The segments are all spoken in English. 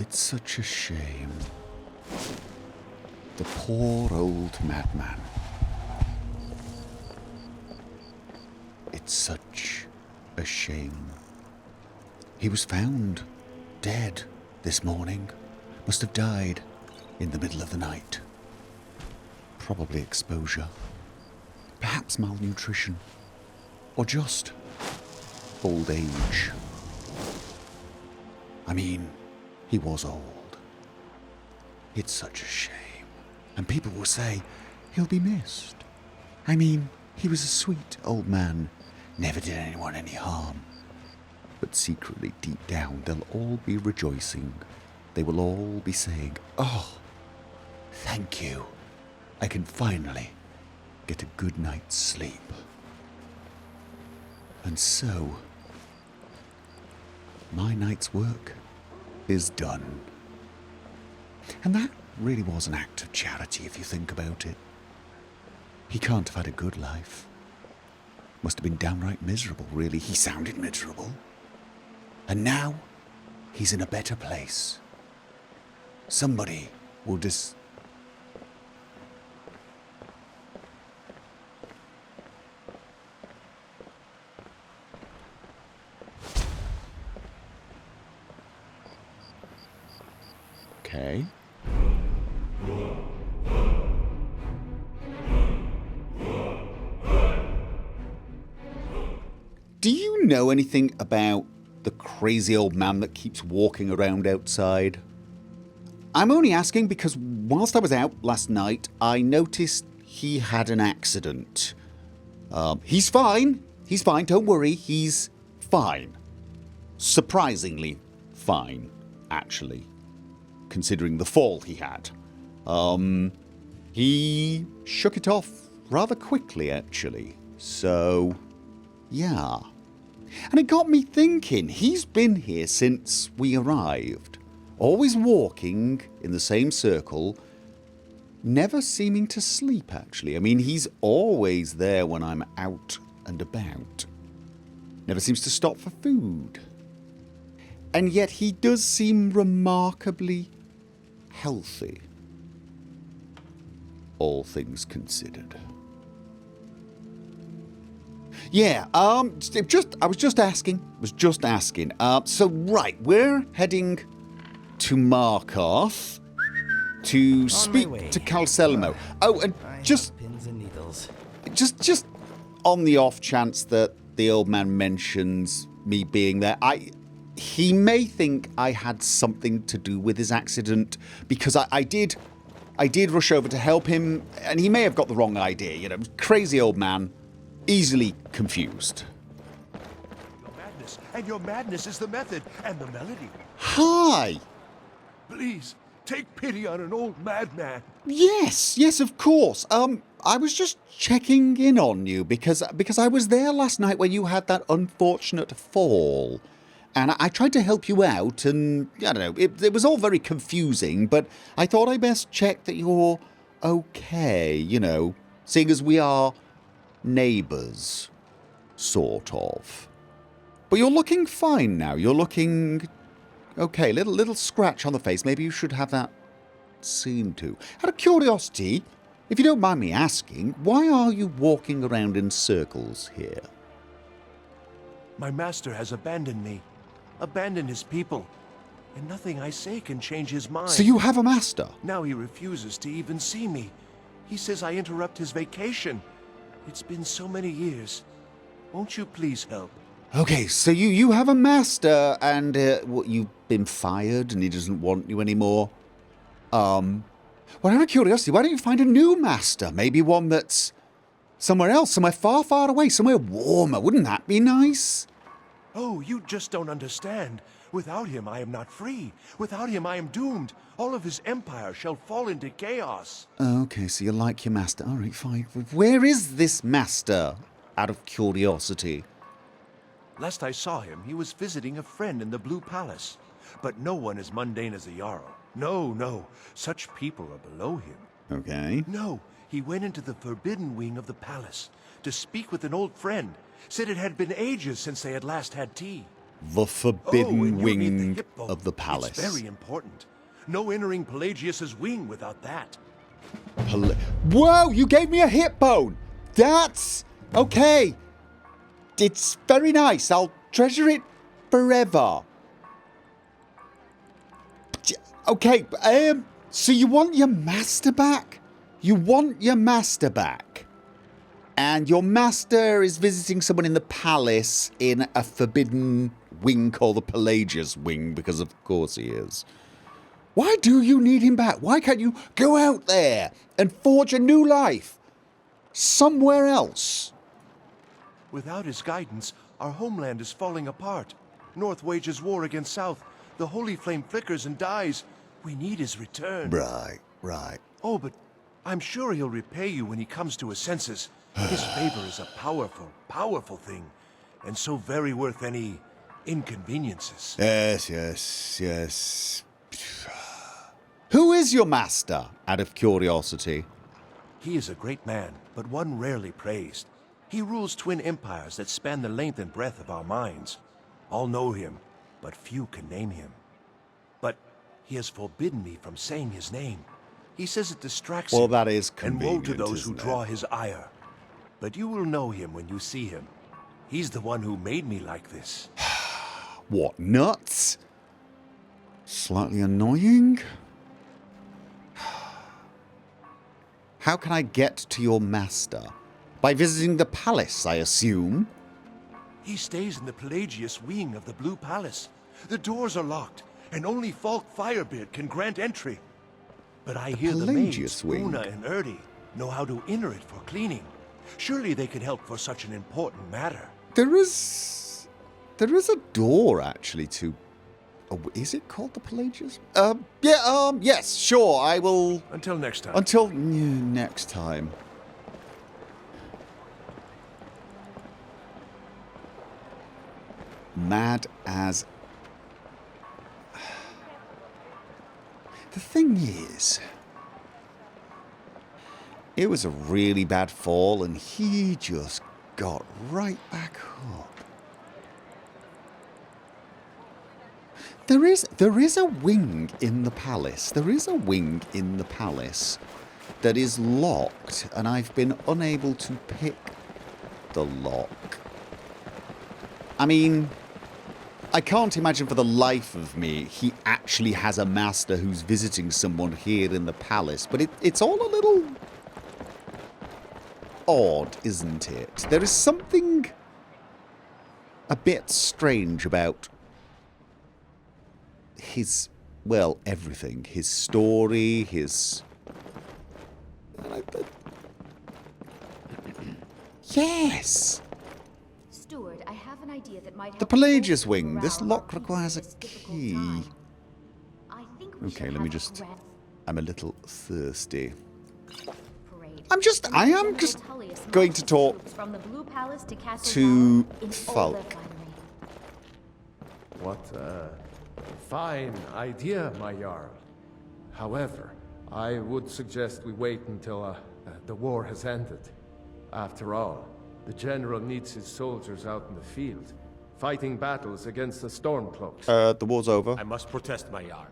It's such a shame. The poor old madman. It's such a shame. He was found dead this morning. Must have died in the middle of the night. Probably exposure. Perhaps malnutrition. Or just old age. I mean, he was old. It's such a shame. And people will say he'll be missed. I mean, he was a sweet old man. Never did anyone any harm. But secretly, deep down, they'll all be rejoicing. They will all be saying, "Oh, thank you. I can finally get a good night's sleep." And so, my night's work is done. And that really was an act of charity, if you think about it. He can't have had a good life. Must have been downright miserable, really. He sounded miserable. And now, he's in a better place. Somebody will Okay. Do you know anything about the crazy old man that keeps walking around outside? I'm only asking because whilst I was out last night, I noticed he had an accident. He's fine. He's fine. Don't worry. He's fine. Surprisingly fine, actually, considering the fall he had. He shook it off rather quickly, actually. So, yeah. And it got me thinking, he's been here since we arrived. Always walking in the same circle. Never seeming to sleep, actually. I mean, he's always there when I'm out and about. Never seems to stop for food. And yet he does seem remarkably healthy. All things considered. Yeah, I was just asking. So, right, we're heading to Markarth to speak to Calcelmo. Oh, and just pins and needles. Just on the off chance that the old man mentions me being there, he may think I had something to do with his accident because I did rush over to help him, and he may have got the wrong idea. You know, crazy old man. Easily confused. Your madness is the method and the melody. Hi! Please, take pity on an old madman. Yes, of course. I was just checking in on you because I was there last night when you had that unfortunate fall. And I tried to help you out, and, I don't know, it was all very confusing, but I thought I best check that you're okay, you know, seeing as we are neighbours, sort of. But you're looking fine now. You're looking okay. Little scratch on the face. Maybe you should have that seen to. Out of curiosity, if you don't mind me asking, why are you walking around in circles here? My master has abandoned me, abandoned his people, and nothing I say can change his mind. So you have a master? Now he refuses to even see me. He says I interrupt his vacation. It's been so many years. Won't you please help? Okay, so you have a master, and what, you've been fired, and he doesn't want you anymore. Well, out of curiosity, why don't you find a new master? Maybe one that's somewhere else, somewhere far, far away, somewhere warmer. Wouldn't that be nice? Oh, you just don't understand. Without him, I am not free. Without him, I am doomed. All of his empire shall fall into chaos. Okay, so you like your master. All right, fine. Where is this master, out of curiosity? Last I saw him, he was visiting a friend in the Blue Palace. But no one as mundane as the Jarl. No. Such people are below him. Okay. No, he went into the forbidden wing of the palace to speak with an old friend. Said it had been ages since they had last had tea. The forbidden and you'll need the wing hip bone. of the palace. It's very important. No entering Pelagius's wing without that. Whoa, you gave me a hip bone. That's okay. It's very nice. I'll treasure it forever. Okay, so you want your master back? You want your master back. And your master is visiting someone in the palace in a forbidden wing called the Pelagius wing, because of course he is. Why do you need him back? Why can't you go out there and forge a new life somewhere else? Without his guidance, our homeland is falling apart. North wages war against South. The holy flame flickers and dies. We need his return. Right. Oh, but I'm sure he'll repay you when he comes to his senses. His favor is a powerful, powerful thing, and so very worth any inconveniences. Yes. Who is your master, out of curiosity? He is a great man, but one rarely praised. He rules twin empires that span the length and breadth of our minds. All know him, but few can name him. But he has forbidden me from saying his name. He says it distracts him. Well, that is and convenient, woe to those who isn't draw it? his ire. But you will know him when you see him. He's the one who made me like this. What, nuts? Slightly annoying? How can I get to your master? By visiting the palace, I assume? He stays in the Pelagius wing of the Blue Palace. The doors are locked, and only Falk Firebeard can grant entry. But I hear the Pelagius maids, wing. Una and Erdi, know how to enter it for cleaning. Surely they can help for such an important matter. There is a door, actually, to... Oh, is it called the Pelagius? Yes, sure, I will... Until next time. Until next time. Mad as... The thing is... It was a really bad fall, and he just got right back up. There is a wing in the palace. There is a wing in the palace that is locked, and I've been unable to pick the lock. I mean, I can't imagine for the life of me he actually has a master who's visiting someone here in the palace, but it's all a little odd, isn't it? There is something a bit strange about his, well, everything. His story, his... Yes! Steward, I have an idea that might help The us Pelagius bolster wing. morale This of lock our people requires a in this difficult key. time. I think we Okay, should let me have a just... grand I'm a little thirsty. parade. I am just going to talk From the Blue Palace to Castle to Hall in all Falk. their finery. What a fine idea, my Jarl. However, I would suggest we wait until the war has ended. After all, the General needs his soldiers out in the field, fighting battles against the Stormcloaks. The war's over. I must protest, my Jarl.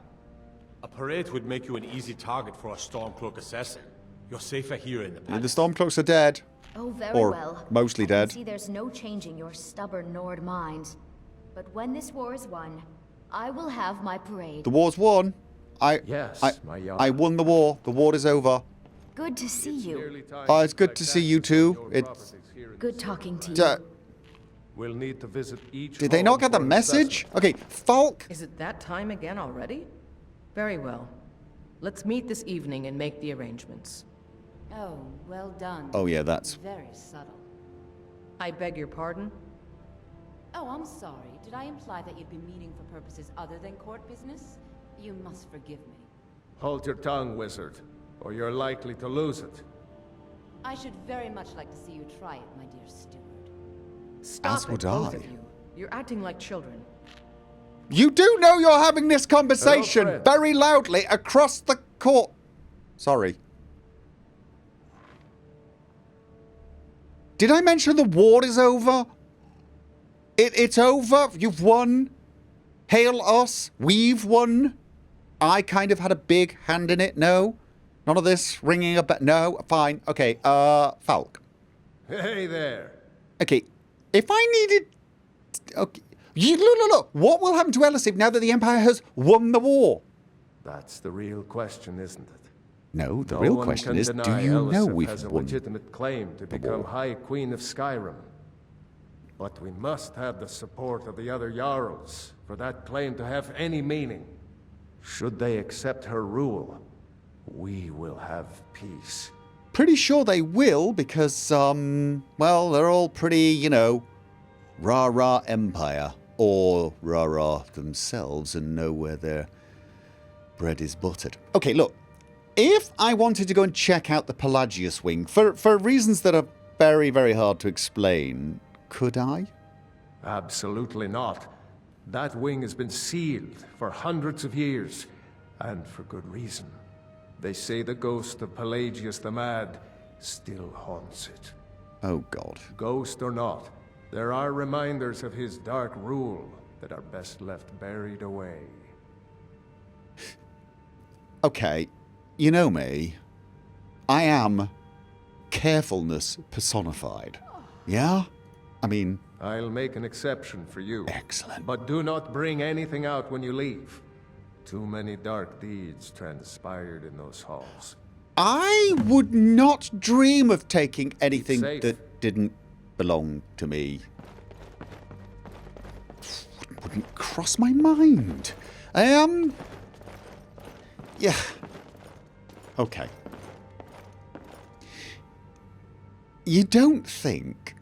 A parade would make you an easy target for a Stormcloak assassin. You're safer here in the The palace. Stormcloaks are dead. Oh, very Or well. mostly I can dead. see there's no changing your stubborn Nord mind. But when this war is won, I will have my parade. The war's won. Yes, my Jarl. I won the war. The war is over. Good to see you. Nearly time Oh, it's good like to that see you to too. your It's... properties here in the Good city. talking to you. D- We'll need to visit each Did they not home get the for message? assessment. Okay, Falk. Is it that time again already? Very well. Let's meet this evening and make the arrangements. Oh, well done. Oh yeah, that's... Very subtle. I beg your pardon? Oh, I'm sorry. Did I imply that you'd be meeting for purposes other than court business? You must forgive me. Hold your tongue, wizard, or you're likely to lose it. I should very much like to see you try it, my dear steward. Stop As it, would both I. of you. You're acting like children. You do know you're having this conversation Fred. very loudly across the court. Sorry. Did I mention the war is over? It's over. You've won. Hail us. We've won. I kind of had a big hand in it. No? None of this ringing a bell. No? Fine. Okay. Falk. Hey there. Okay. If I needed... Okay. Look. What will happen to Elisif now that the Empire has won the war? That's the real question, isn't it? No, the No real one question can is, do deny you know Elisif we've has a won? legitimate claim to become High Queen of Skyrim. But we must have the support of the other Jarls for that claim to have any meaning. Should they accept her rule, we will have peace. Pretty sure they will, because, well, they're all pretty, you know, rah-rah Empire. Or rah-rah themselves and know where their bread is buttered. Okay, look. If I wanted to go and check out the Pelagius wing, for reasons that are very, very hard to explain, could I? Absolutely not. That wing has been sealed for hundreds of years, and for good reason. They say the ghost of Pelagius the Mad still haunts it. Oh, God. Ghost or not, there are reminders of his dark rule that are best left buried away. Okay, you know me. I am carefulness personified. Yeah? I mean... I'll make an exception for you. Excellent. But do not bring anything out when you leave. Too many dark deeds transpired in those halls. I would not dream of taking anything safe. that didn't belong to me. Wouldn't cross my mind. Yeah. Okay. You don't think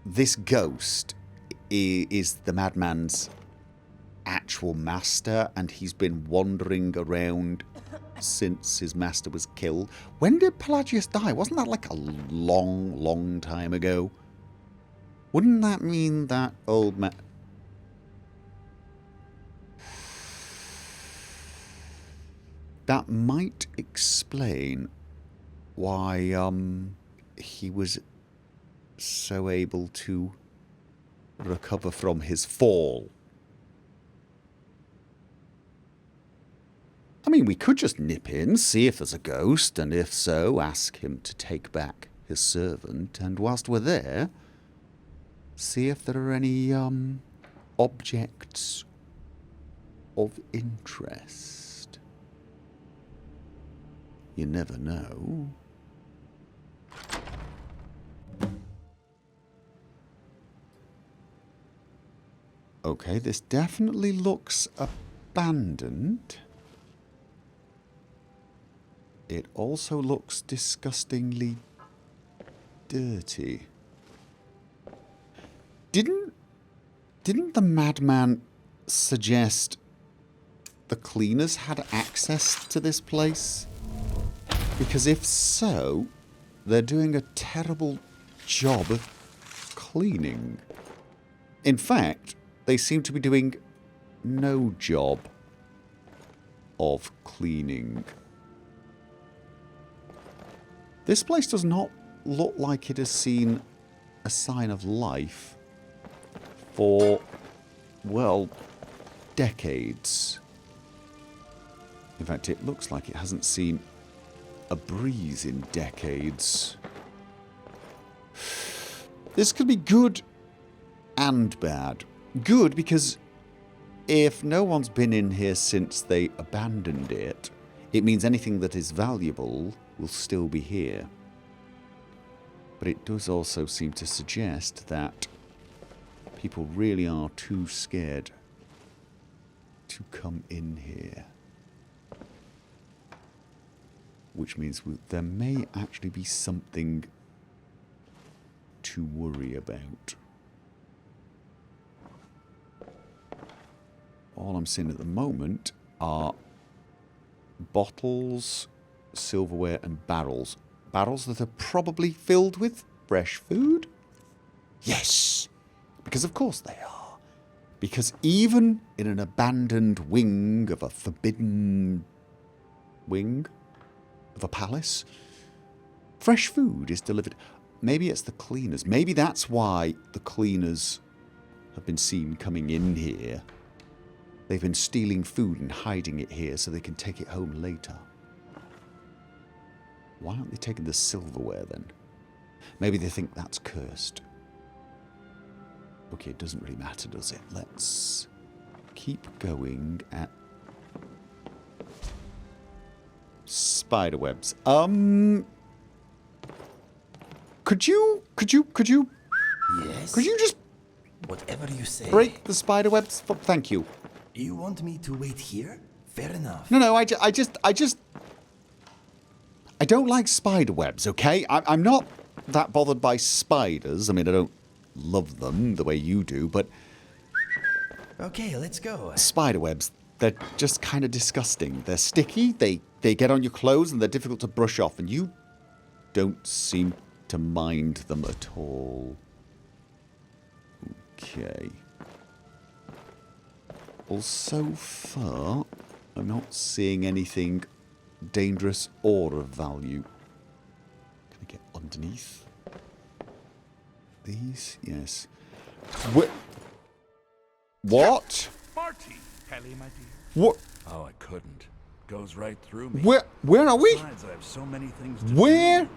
this ghost is the madman's actual master and he's been wandering around since his master was killed? When did Pelagius die? Wasn't that like a long, long time ago? Wouldn't that mean that old man... That might explain why he was so able to recover from his fall. I mean, we could just nip in, see if there's a ghost, and if so, ask him to take back his servant, and whilst we're there, see if there are any objects of interest. You never know. Okay, this definitely looks abandoned. It also looks disgustingly dirty. Didn't the madman suggest the cleaners had access to this place? Because if so, they're doing a terrible job of cleaning. In fact, they seem to be doing no job of cleaning. This place does not look like it has seen a sign of life for, well, decades. In fact, it looks like it hasn't seen a breeze in decades. This could be good and bad. Good because if no one's been in here since they abandoned it, it means anything that is valuable will still be here. But it does also seem to suggest that people really are too scared to come in here. Which means there may actually be something to worry about. All I'm seeing at the moment are bottles, silverware and barrels. Barrels that are probably filled with fresh food? Yes! Because of course they are. Because even in an abandoned wing of a forbidden wing of a palace, fresh food is delivered. Maybe it's the cleaners. Maybe that's why the cleaners have been seen coming in here. They've been stealing food and hiding it here so they can take it home later. Why aren't they taking the silverware then? Maybe they think that's cursed. Okay, it doesn't really matter, does it? Let's keep going at spiderwebs. Could you Yes? Could you just Whatever you say. break the spiderwebs? Thank you. You want me to wait here? Fair enough. No, I don't like spiderwebs, okay? I'm not that bothered by spiders. I mean, I don't love them the way you do, but Okay, let's go. spiderwebs, they're just kind of disgusting. They're sticky, they get on your clothes, and they're difficult to brush off, and you don't seem to mind them at all. Okay. Well, so far, I'm not seeing anything dangerous or of value. Can I get underneath? These? Yes. What? Marty, Kelly, my dear. What? Oh, I couldn't. Goes right through me. Where are we? Besides, I have so many things to Where? do.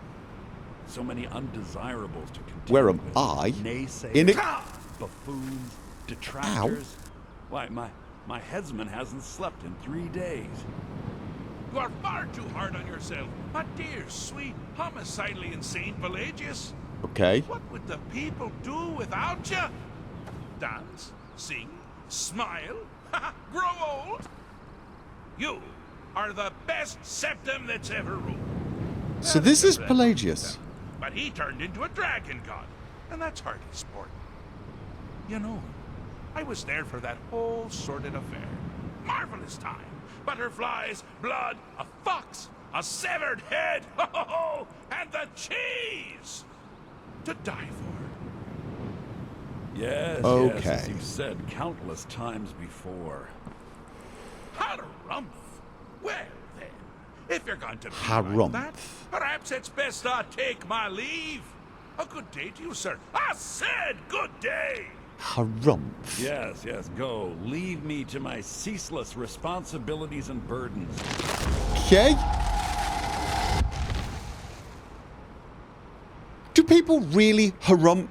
So many undesirables to contend Where am with. I? Naysayers, In it? buffoons, detractors. Why, my headsman hasn't slept in 3 days. You are far too hard on yourself, my dear, sweet, homicidally insane Pelagius. Okay. What would the people do without you? Dance, sing, smile, grow old? You are the best septum that's ever ruled. So this is Pelagius. But he turned into a dragon god, and that's hardly sport. You know, I was there for that whole sordid affair. Marvelous time. Butterflies, blood, a fox, a severed head, and the cheese to die for. Yes, Okay. yes, as you've said countless times before. Harumph. Well then, if you're going to be Harumph. like that, perhaps it's best I take my leave. A good day to you, sir. I said good day. Harumph. Yes, yes, go. Leave me to my ceaseless responsibilities and burdens. Okay. Do people really harumph?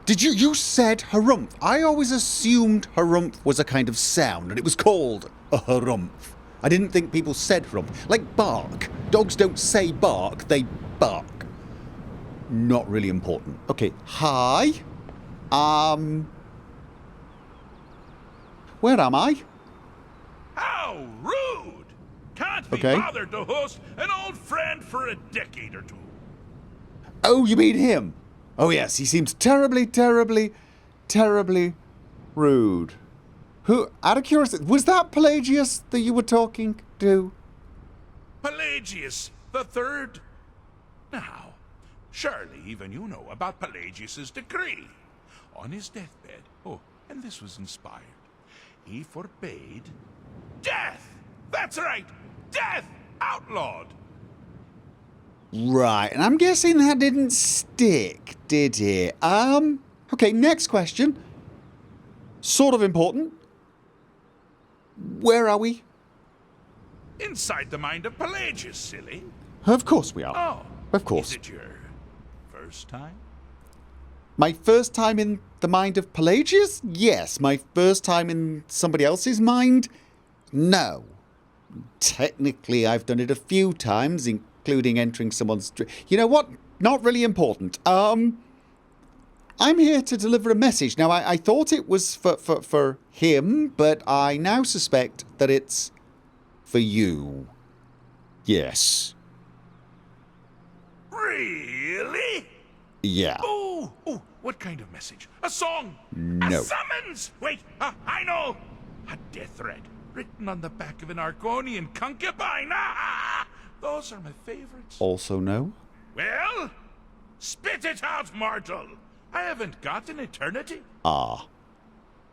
Did you said harumph. I always assumed harumph was a kind of sound, and it was called a harumph. I didn't think people said harumph. Like bark. Dogs don't say bark, they bark. Not really important. Okay, hi. Where am I? How rude! Can't be Okay. bothered to host an old friend for a decade or two. Oh, you mean him? Oh yes, he seems terribly, terribly, terribly rude. Who, out of curiosity, was that Pelagius that you were talking to? Pelagius the Third. Now, surely even you know about Pelagius's decree. On his deathbed, and this was inspired, he forbade death. That's right, death outlawed. Right, and I'm guessing that didn't stick, did it? Okay, next question. Sort of important. Where are we? Inside the mind of Pelagius, silly. Of course we are. Oh, Of course. Is it your first time? My first time in the mind of Pelagius? Yes. My first time in somebody else's mind? No. Technically, I've done it a few times, including entering someone's... You know what? Not really important. I'm here to deliver a message. Now, I thought it was for him, but I now suspect that it's for you. Yes. Really? Yeah. Oh, what kind of message? A song? No. A summons? Wait, I know. A death threat written on the back of an Argonian concubine. Those are my favorites. Also no? Well, spit it out, mortal. I haven't got an eternity. Ah.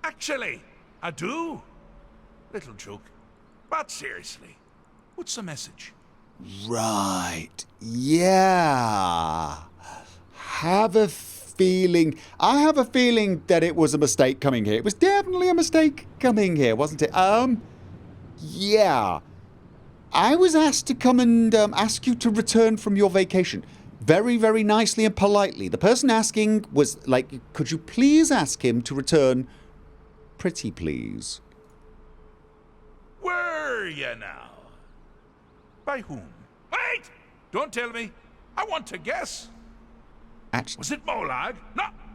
Actually, I do. Little joke. But seriously, what's the message? Right. Yeah. Have a feeling that it was a mistake coming here. It was definitely a mistake coming here, wasn't it? Yeah. I was asked to come and ask you to return from your vacation. Very, very nicely and politely. The person asking was like, could you please ask him to return? Pretty please. Were you now? By whom? Wait! Don't tell me. I want to guess. Actually, Was it Molag?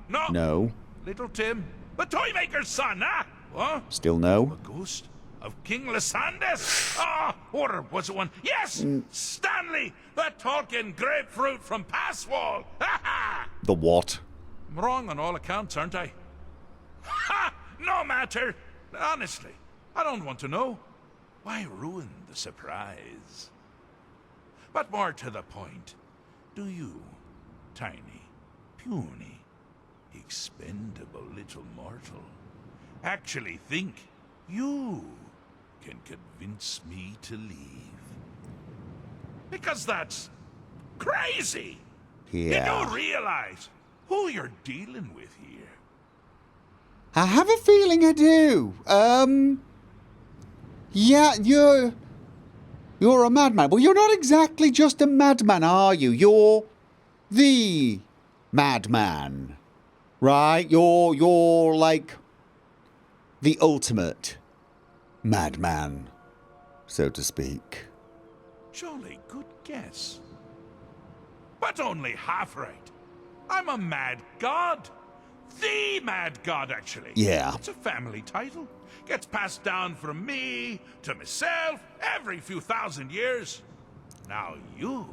No. no. Little Tim? The Toymaker's son, huh? What? Still no. A ghost of King Lysandus? Ah, or was it one? Yes! Stanley! The talking grapefruit from Passwall! Ha ha! The what? I'm wrong on all accounts, aren't I? Ha! No matter! Honestly, I don't want to know. Why ruin the surprise? But more to the point, do you, tiny, puny, expendable little mortal, actually think you can convince me to leave? Because that's crazy! Yeah. You do realize who you're dealing with here. I have a feeling I do. Yeah, you're a madman. Well, you're not exactly just a madman, are you? You're the madman, right? You're like the ultimate madman, so to speak. Jolly good guess. But only half right. I'm a mad god. The mad god, actually. Yeah. It's a family title. Gets passed down from me to myself every few thousand years. Now you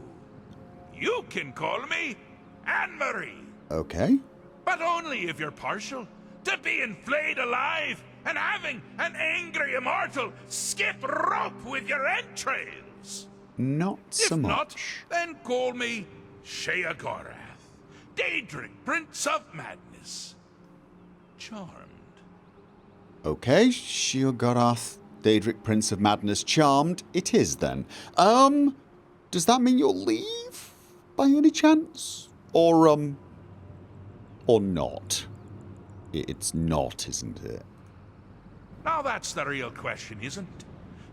can call me Anne-Marie. Okay. But only if you're partial to being flayed alive and having an angry immortal skip rope with your entrails. Not so If much. not, then call me Sheogorath, Daedric, Prince of Madness. Charmed. Okay, Sheogorath, Daedric, Prince of Madness, charmed. It is then. Does that mean you'll leave by any chance? Or not? It's not, isn't it? Now that's the real question, isn't it?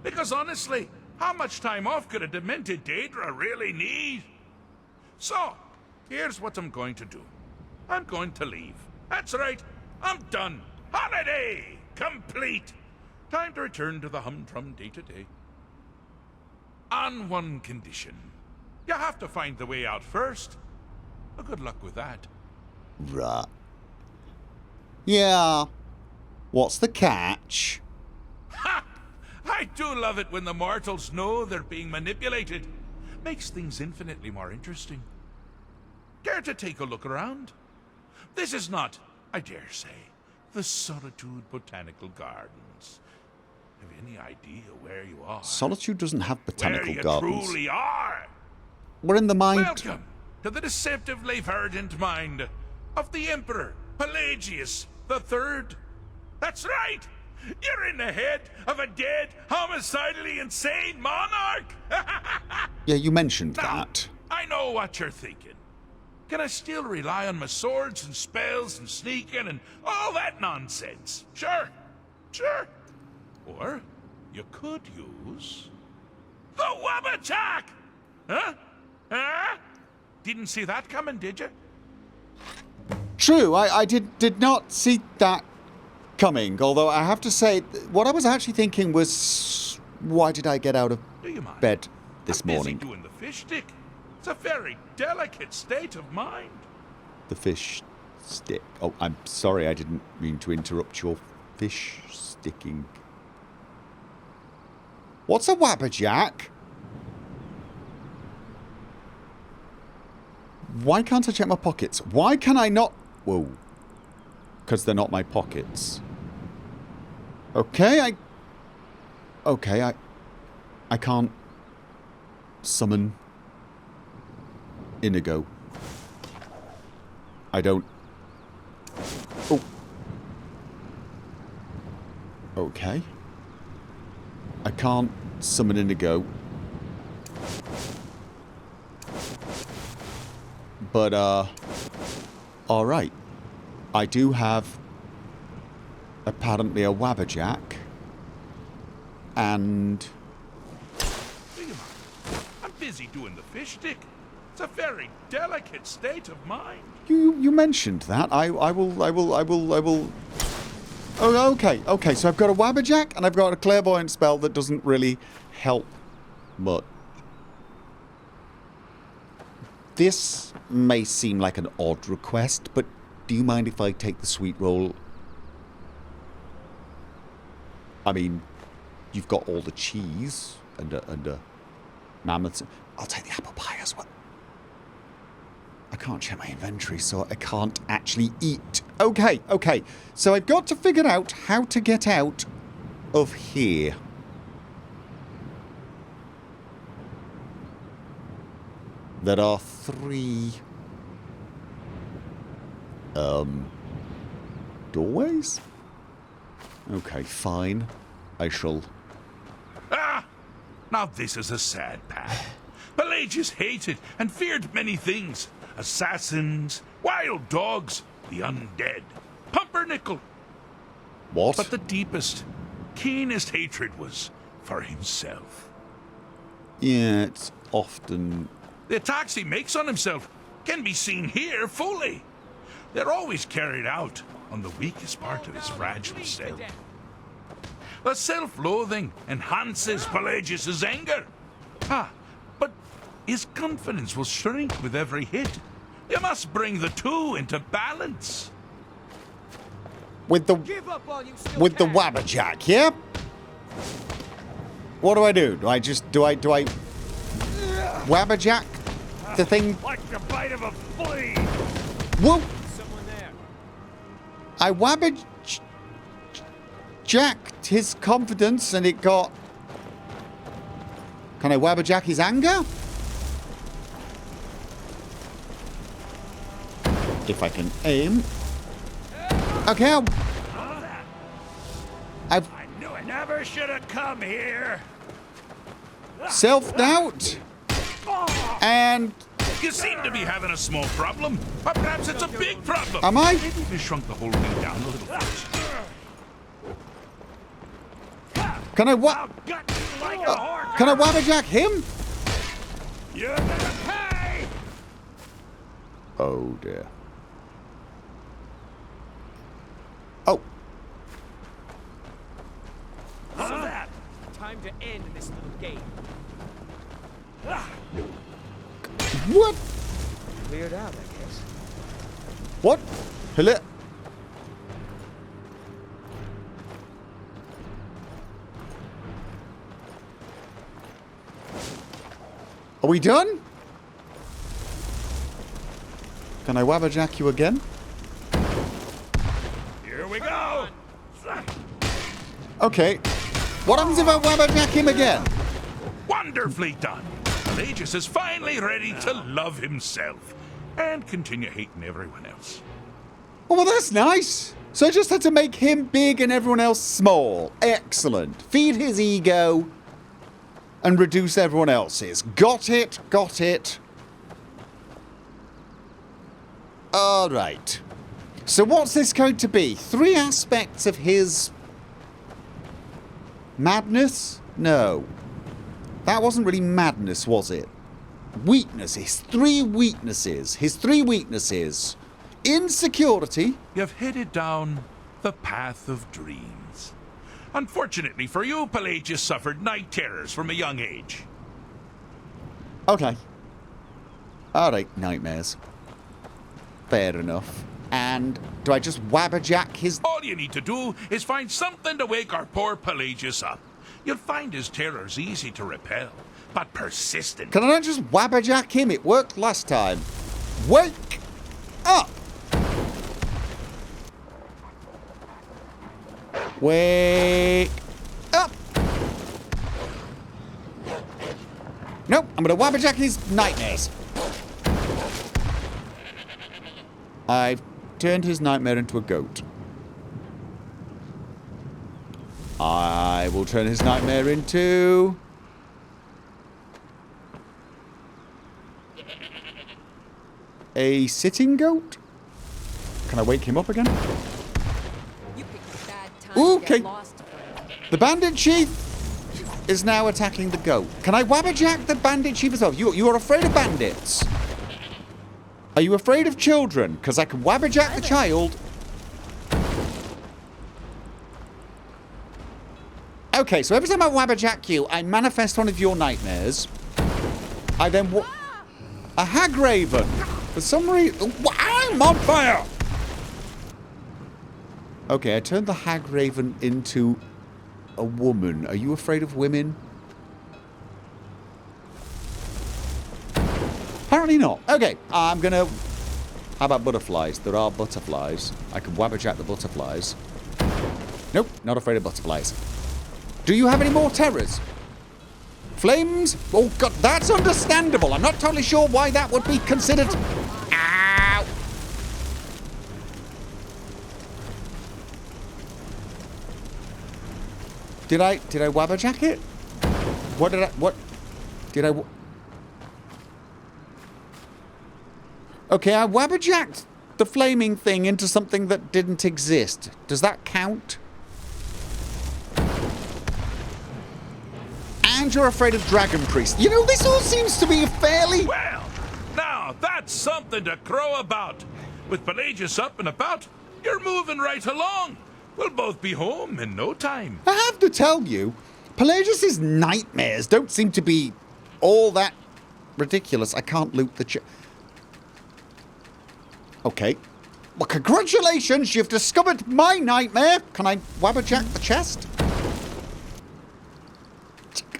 Because honestly, how much time off could a demented Daedra really need? So, here's what I'm going to do. I'm going to leave. That's right. I'm done. Holiday complete. Time to return to the humdrum day-to-day. On one condition. You have to find the way out first. Well, good luck with that. Right. Yeah. What's the catch? Ha! I do love it when the mortals know they're being manipulated. Makes things infinitely more interesting. Care to take a look around? This is not, I dare say, the Solitude Botanical Gardens. Have you any idea where you are? Solitude doesn't have botanical where you gardens. truly are. We're in the mind. Welcome to the deceptively verdant mind of the Emperor Pelagius III. That's right. You're in the head of a dead, homicidally insane monarch. Yeah, you mentioned Now, that. I know what you're thinking. Can I still rely on my swords and spells and sneaking and all that nonsense? Sure. Or you could use the Wabbajack. Huh? Didn't see that coming, did you? True, I did not see that coming, although I have to say, what I was actually thinking was, why did I get out of Do you mind? bed this I'm busy morning? doing the fish stick. It's a very delicate state of mind. The fish stick. Oh, I'm sorry, I didn't mean to interrupt your fish sticking. What's a Wabbajack? Why can't I check my pockets? Why can I not... Whoa. Because they're not my pockets. Okay, I can't summon Inigo. I don't... Oh. Okay. I can't summon Inigo. But, Alright. I do have apparently a Wabbajack. And I'm busy doing the fish stick. It's a very delicate state of mind. you mentioned that. I will. Oh, okay. So I've got a Wabbajack and I've got a clairvoyant spell that doesn't really help much. This may seem like an odd request, but do you mind if I take the sweet roll? I mean, you've got all the cheese and a mammoth. I'll take the apple pie as well. I can't check my inventory, so I can't actually eat. Okay. So I've got to figure out how to get out of here. There are 3 doorways? Okay, fine. I shall... Ah! Now this is a sad path. Pelagius hated and feared many things. Assassins, wild dogs, the undead, pumpernickel. What? But the deepest, keenest hatred was for himself. Yeah, it's often... The attacks he makes on himself can be seen here fully. They're always carried out on the weakest part of his fragile self. The self-loathing enhances Pelagius's anger. But his confidence will shrink with every hit. You must bring the two into balance. With the Wabbajack, yeah? What do? Do I Wabbajack the thing? Like the bite of a flea. Whoa! Someone there. I Wabbajacked his confidence and it got... Can I Wabbajack his anger? If I can aim. Okay, I knew I never should have come here. Self-doubt. And... You seem to be having a small problem. Or perhaps it's a big problem. Am I? Maybe if you shrunk the whole thing down a little first. Can I Can I Wabbajack him? You're gonna pay! Oh dear. Oh. That. Time to end this little game. What? Cleared out, I guess. What? Hello? Are we done? Can I Wabbajack you again? Here we go! Okay. What happens if I Wabbajack him again? Wonderfully done! Pelagius is finally ready to love himself and continue hating everyone else. Oh, well, that's nice. So I just had to make him big and everyone else small. Excellent. Feed his ego and reduce everyone else's. Got it. Got it. All right. So what's this going to be? 3 aspects of his madness? No. That wasn't really madness, was it? Weaknesses. 3 weaknesses. His 3 weaknesses. Insecurity. You've headed down the path of dreams. Unfortunately for you, Pelagius suffered night terrors from a young age. Okay. Alright, nightmares. Fair enough. And do I just Wabbajack his... All you need to do is find something to wake our poor Pelagius up. You'll find his terrors easy to repel, but persistent. Can I not just Wabbajack him? It worked last time. Wake up! Wake up! Nope, I'm gonna Wabbajack his nightmares. I've turned his nightmare into a goat. I will turn his nightmare into... a sitting goat? Can I wake him up again? You picked a bad time to Okay. get lost, friend. The bandit chief is now attacking the goat. Can I Wabbajack the bandit chief as well? You are afraid of bandits. Are you afraid of children? Because I can Wabbajack the child. Okay, so every time I Wabbajack you, I manifest one of your nightmares. I then a hag raven. For some reason, I'm on fire. Okay, I turned the hag raven into a woman. Are you afraid of women? Apparently not. Okay, I'm gonna... How about butterflies? There are butterflies. I can Wabbajack the butterflies. Nope, not afraid of butterflies. Do you have any more terrors? Flames? Oh god, that's understandable. I'm not totally sure why that would be considered... Ow! Did I Wabbajack it? What did I... Okay, I Wabbajacked the flaming thing into something that didn't exist. Does that count? And you're afraid of Dragon Priest. You know, this all seems to be fairly... Well, now that's something to crow about. With Pelagius up and about, you're moving right along. We'll both be home in no time. I have to tell you, Pelagius's nightmares don't seem to be all that ridiculous. I can't loot the Okay. Well, congratulations, you've discovered my nightmare. Can I Wabbajack the chest?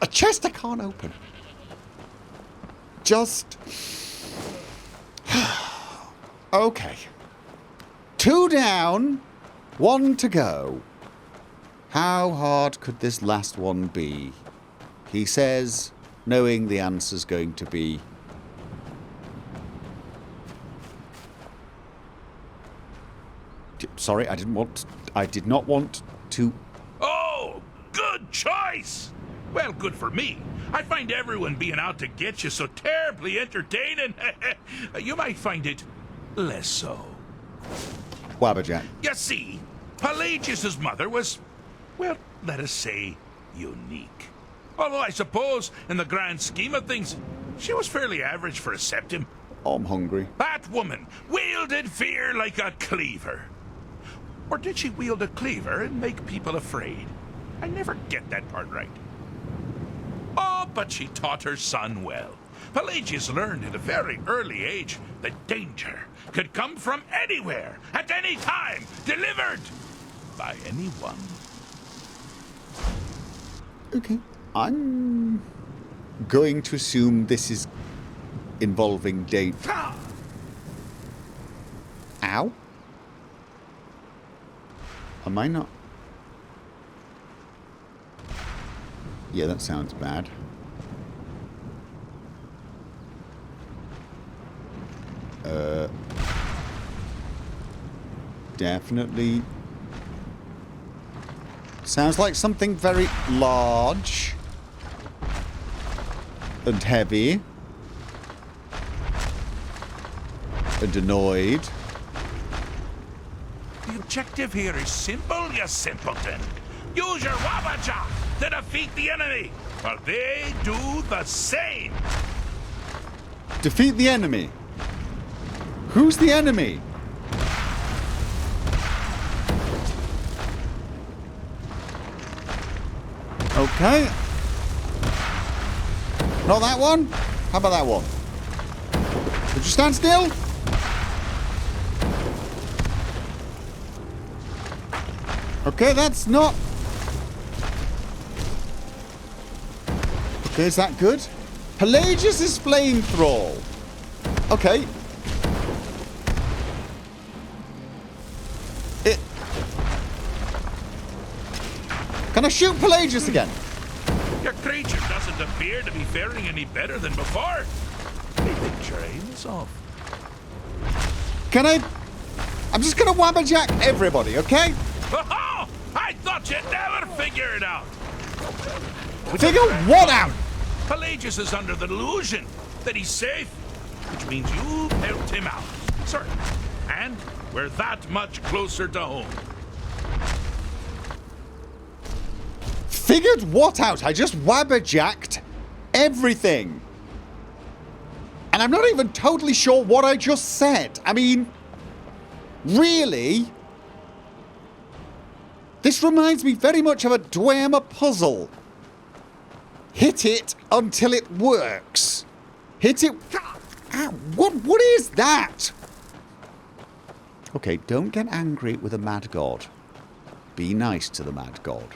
A chest I can't open. Just... Okay. 2 down, 1 to go. How hard could this last one be? He says, knowing the answer's going to be... Sorry, I did not want to... Oh, good choice! Well, good for me. I find everyone being out to get you so terribly entertaining. You might find it less so. Wabbajack. You see, Pelagius's mother was, well, let us say, unique. Although I suppose, in the grand scheme of things, she was fairly average for a septim. Oh, I'm hungry. That woman wielded fear like a cleaver. Or did she wield a cleaver and make people afraid? I never get that part right. Oh, but she taught her son well. Pelagius learned at a very early age that danger could come from anywhere, at any time, delivered by anyone. Okay. I'm going to assume this is involving danger. Ow. Am I not? Yeah, that sounds bad. Definitely. Sounds like something very large and heavy and annoyed. The objective here is simple, you simpleton. Use your Wabbajack to defeat the enemy, while they do the same. Defeat the enemy. Who's the enemy? Okay. Not that one? How about that one? Would you stand still? Okay, that's not... Okay, is that good? Pelagius is flame thrall. Okay. Can I shoot Pelagius again? Your creature doesn't appear to be faring any better than before. I think your aim is off. Can I... I'm just gonna Wabbajack everybody, okay? Oh, I thought you'd never figure it out. Figure what out? Pelagius is under the delusion that he's safe, which means you helped him out. Certainly. And we're that much closer to home. Figured what out? I just wabbajacked everything. And I'm not even totally sure what I just said. I mean, really? This reminds me very much of a Dwemer puzzle. Hit it until it works. Hit it... Ow, what is that? Okay, don't get angry with a mad god. Be nice to the mad god.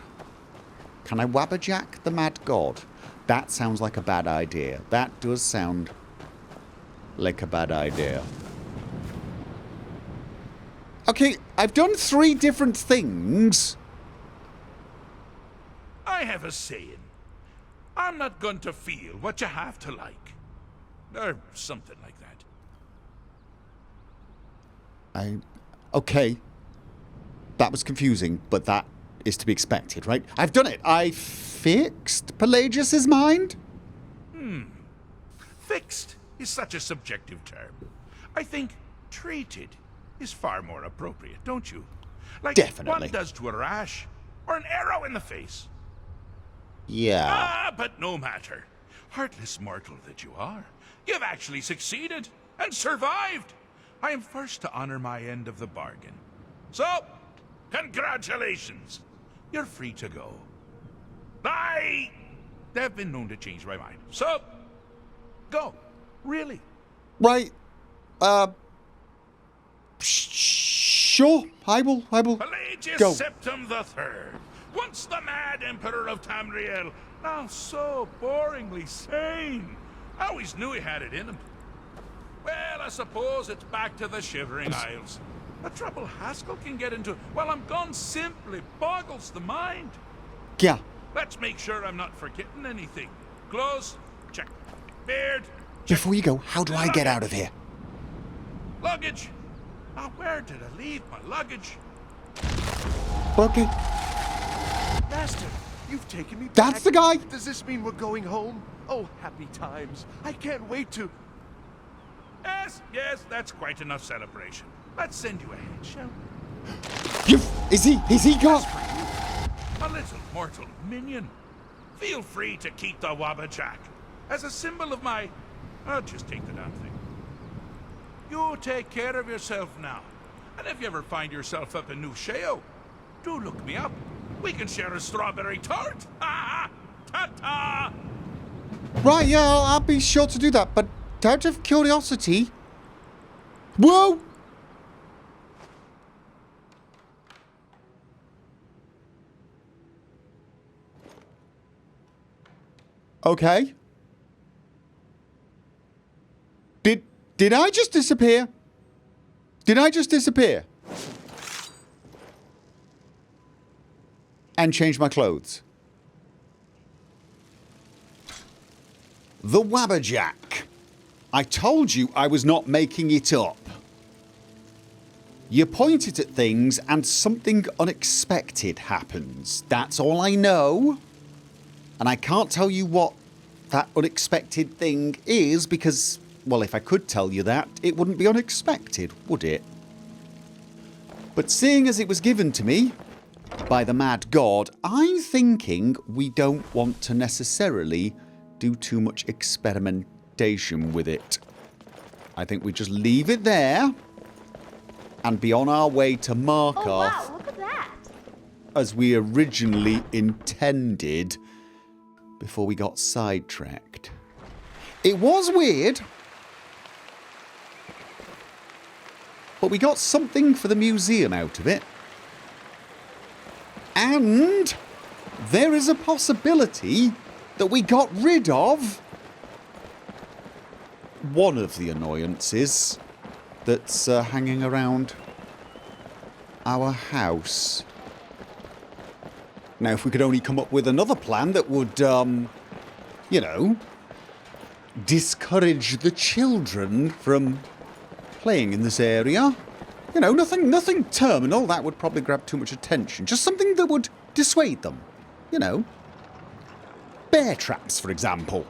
Can I wabbajack the mad god? That sounds like a bad idea. That does sound like a bad idea. Okay, I've done 3 different things. I have a saying. I'm not going to feel what you have to like. Or something like that. Okay. That was confusing, but that is to be expected, right? I've done it. I fixed Pelagius's mind? Fixed is such a subjective term. I think treated is far more appropriate, don't you? Like Definitely. one does to a rash or an arrow in the face. Yeah. But no matter. Heartless mortal that you are, you've actually succeeded and survived. I am first to honor my end of the bargain. So, congratulations. You're free to go. I have been known to change my mind. So, go. Really. Right. Sure. I will Pelagius go. Septim the Third. Once the mad Emperor of Tamriel, now so boringly sane. I always knew he had it in him. Well, I suppose it's back to the Shivering Isles. The trouble Haskell can get into while I'm gone simply boggles the mind. Yeah. Let's make sure I'm not forgetting anything. Clothes, check. Beard, check. Before you go, how do I get out of here? Luggage. Now, where did I leave my luggage? Okay. Master, you've taken me back. That's the guy. Does this mean we're going home? Oh, happy times. I can't wait to... Yes, that's quite enough celebration. Let's send you ahead, shall we? Is he got... A little mortal minion. Feel free to keep the Wabbajack as a symbol of my... I'll just take the damn thing. You take care of yourself now. And if you ever find yourself up in New Sheo, do look me up. We can share a strawberry tart. Ta-ta! Right, yeah, I'll be sure to do that, but out of curiosity... Whoa! Okay. Did I just disappear? Did I just disappear? And change my clothes. The Wabbajack. I told you I was not making it up. You point it at things and something unexpected happens. That's all I know. And I can't tell you what that unexpected thing is because, well, if I could tell you that, it wouldn't be unexpected, would it? But seeing as it was given to me by the mad god, I'm thinking we don't want to necessarily do too much experimentation with it. I think we just leave it there and be on our way to Markarth. Oh wow, look at that! As we originally intended before we got sidetracked. It was weird, but we got something for the museum out of it. And there is a possibility that we got rid of one of the annoyances that's hanging around our house. Now, if we could only come up with another plan that would, you know, discourage the children from playing in this area. You know, nothing terminal, that would probably grab too much attention. Just something that would dissuade them, you know. Bear traps, for example.